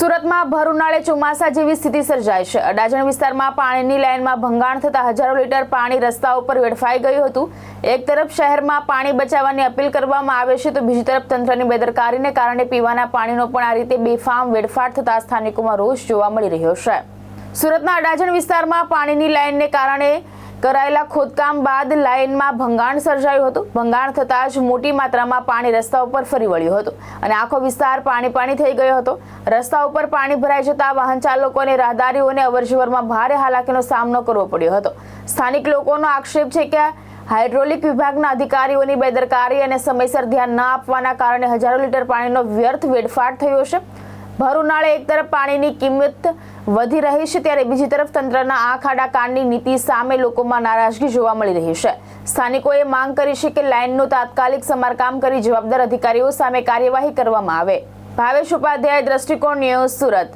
સુરતમાં ભર ઉનાળે ચોમાસા જેવી સ્થિતિ સર્જાઈ છે। અડાજણ વિસ્તારમાં પાણીની લાઇનમાં ભંગાણ થતા હજારો લીટર પાણી રસ્તા ઉપર વેડફાઈ ગયું હતું। એક તરફ શહેરમાં પાણી બચાવવાની અપીલ કરવામાં આવે છે તો બીજી તરફ તંત્રની બેદરકારીને કારણે પીવાના પાણીનો પણ આ રીતે બેફામ વેડફાટ થતા સ્થાનિકોમાં રોષ જોવા મળી રહ્યો છે। સુરતના અડાજણ વિસ્તારમાં પાણીની લાઇનને કારણે કરાયેલા ખોદકામ બાદ લાઇનમાં ભંગાણ સર્જાયું હતું। ભંગાણ થતાં જ મોટી માત્રામાં પાણી રસ્તા ઉપર ફરી વળ્યું હતું અને આખો વિસ્તાર પાણી થઈ ગયો હતો। રસ્તા ઉપર પાણી ભરાઈ જતા વાહન ચાલકો અને રાહદારીઓને અવરજવરમાં ભારે હાલાકીનો સામનો કરવો પડ્યો હતો। સ્થાનિક લોકોનો આક્ષેપ છે કે હાઇડ્રોલિક વિભાગના અધિકારીઓની બેદરકારી અને સમયસર ધ્યાન ન આપવાના કારણે હજારો લીટર પાણીનો વ્યર્થ વેડફાટ થયો છે। ભર ઉનાળે એક તરફ પાણીની કિંમત વધી રહી છે ત્યારે બીજી તરફ તંત્રના આ ખાડા કાંડની નીતિ સામે લોકોમાં નારાજગી જોવા મળી રહી છે। સ્થાનિકોએ માંગ કરી છે કે લાઇનનું તાત્કાલિક સમારકામ કરી જવાબદાર અધિકારીઓ સામે કાર્યવાહી કરવામાં આવે। ભાવેશ ઉપાધ્યાય, દ્રષ્ટિકોણ ન્યૂઝ, સુરત।